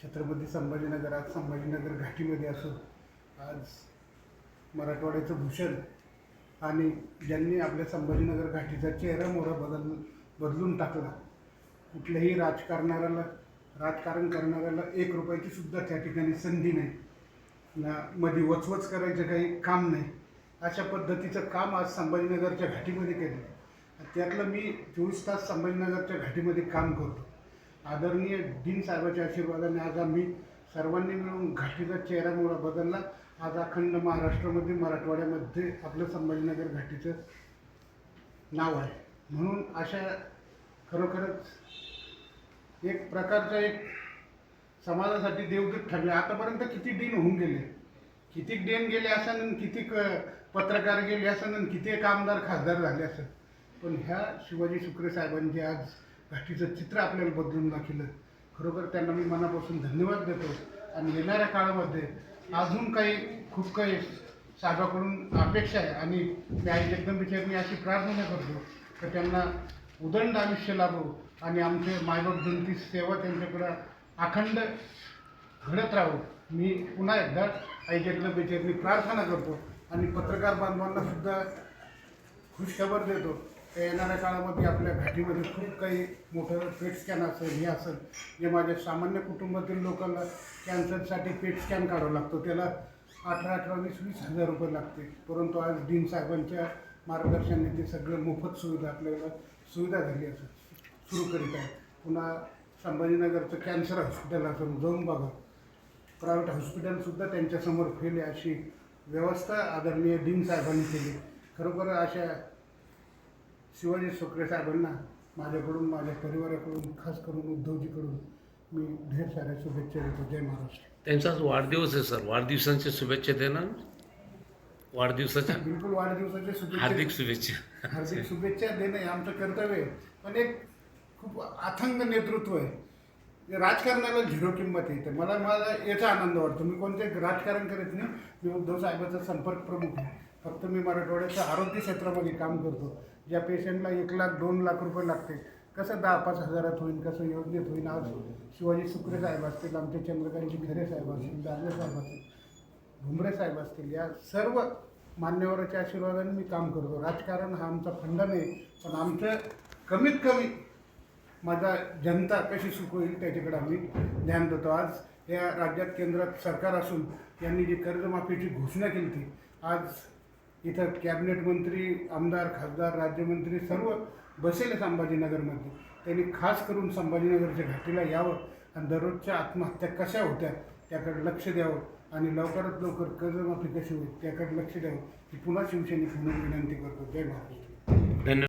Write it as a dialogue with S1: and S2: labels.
S1: छत्रपती संभाजीनगरात संभाजीनगर घाटीमध्ये असो, आज मराठवाड्याचं भूषण आणि ज्यांनी आपल्या संभाजीनगर घाटीचा चेहरा मोहरा बदलून टाकला, कुठल्याही राजकारण करणाऱ्याला 1 रुपयाची सुद्धा त्या ठिकाणी संधी नाही ना, मध्ये वचवच करायचं काही काम नाही, अशा पद्धतीचं काम आज संभाजीनगरच्या घाटीमध्ये केलं. त्यातलं मी 24 तास संभाजीनगरच्या घाटीमध्ये काम करतो. आदरणीय डीन साहेबांच्या आशीर्वादाने आज आम्ही सर्वांनी मिळून घाटीचा चेहरा मोहरा बदलला. आज अखंड महाराष्ट्रामध्ये मराठवाड्यामध्ये आपलं संभाजीनगर घाटीचं नाव आहे. म्हणून अशा खरोखरच एक प्रकारचा एक समाजासाठी देवदूत ठरले. आतापर्यंत किती डीन होऊन गेले, किती डीन गेले असन, किती पत्रकार गेले असन, किती आमदार खासदार झाले असेल, पण ह्या शिवाजी शुक्रे साहेबांनी आज घाटीचं चित्र आपल्याला बदलून दाखवलं. खरोखर त्यांना मी मनापासून धन्यवाद देतो. आणि येणाऱ्या काळामध्ये अजून खूप काही साहेबाकडून अपेक्षा आहे. आणि मी आई जगदंबेचरणी अशी प्रार्थना करतो की त्यांना उदंड आयुष्य लाभो आणि आमचे मायबाप जनती सेवा त्यांच्याकडं अखंड घडत राहो. मी पुन्हा एकदा आई जगदंबेचरणी प्रार्थना करतो आणि पत्रकार बांधवांना सुद्धा खुशखबर देतो. येणाऱ्या काळामध्ये आपल्या घाटीमध्ये खूप काही मोठं पेट स्कॅन असेल, हे असेल, जे माझ्या सामान्य कुटुंबातील लोकांना कॅन्सरसाठी पेट स्कॅन काढावा लागतो, त्याला 18,000, 20,000 हजार रुपये लागते. परंतु आज डीन साहेबांच्या मार्गदर्शनाने ते सगळं मोफत सुविधा झाली असं सुरू करीत आहे. पुन्हा संभाजीनगरचं कॅन्सर हॉस्पिटल असेल, जाऊन बघा, प्रायव्हेट हॉस्पिटलसुद्धा त्यांच्यासमोर फेल आहे, अशी व्यवस्था आदरणीय डीन साहेबांनी केली. खरोखर अशा शिवाजी शुक्रे साहेबांना माझ्याकडून, माझ्या परिवाराकडून, खास करून उद्धवजीकडून मी ढेर साऱ्या शुभेच्छा देतो. जय महाराष्ट्र.
S2: त्यांचा वाढदिवस आहे सर, वाढदिवसांच्या शुभेच्छा देणार. वाढदिवसाच्या
S1: बिलकुल वाढदिवसाच्या शुभेच्छा,
S2: हार्दिक शुभेच्छा
S1: देणं हे आमचं कर्तव्य आहे. पण एक खूप अथंग नेतृत्व आहे. राजकारणाला झिरो किंमत येते. मला याचा आनंद वाटतो. मी कोणते राजकारण करत नाही. मी उद्धव साहेबांचा संपर्क प्रमुख आहे. फक्त मी मराठवाड्याच्या आरोग्य क्षेत्रामध्ये काम करतो. ज्या पेशंटला 1 लाख 2 लाख रुपये लागते, कसं 10-5 हजारात होईल, कसं योजनेत होईल. आज शिवाजी शुक्रे साहेब असतील, आमचे चंद्रकांतजी खरे साहेब असतील, दानवे साहेब असतील, भुमरे साहेब असतील, या सर्व मान्यवराच्या आशीर्वादाने मी काम करतो. राजकारण हा आमचा फंडा नाही, पण आमचं कमीत कमी माझा जनता कशी सुख होईल त्याच्याकडे आम्ही ध्यान देतो. आज या राज्यात केंद्रात सरकार असून यांनी जी कर्जमाफीची घोषणा केली ती, आज इथं कॅबिनेट मंत्री, आमदार, खासदार, राज्यमंत्री सर्व बसेल संभाजीनगरमध्ये. त्यांनी खास करून संभाजीनगरच्या घाटीला यावं आणि दररोजच्या आत्महत्या कशा होत्या त्याकडे लक्ष द्यावं आणि लवकरात लवकर कर्जमाफी कशी होईल त्याकडे लक्ष द्यावं ही पुन्हा शिवसेनेकडून विनंती करतो. जय महाराष्ट्र.
S2: धन्यवाद.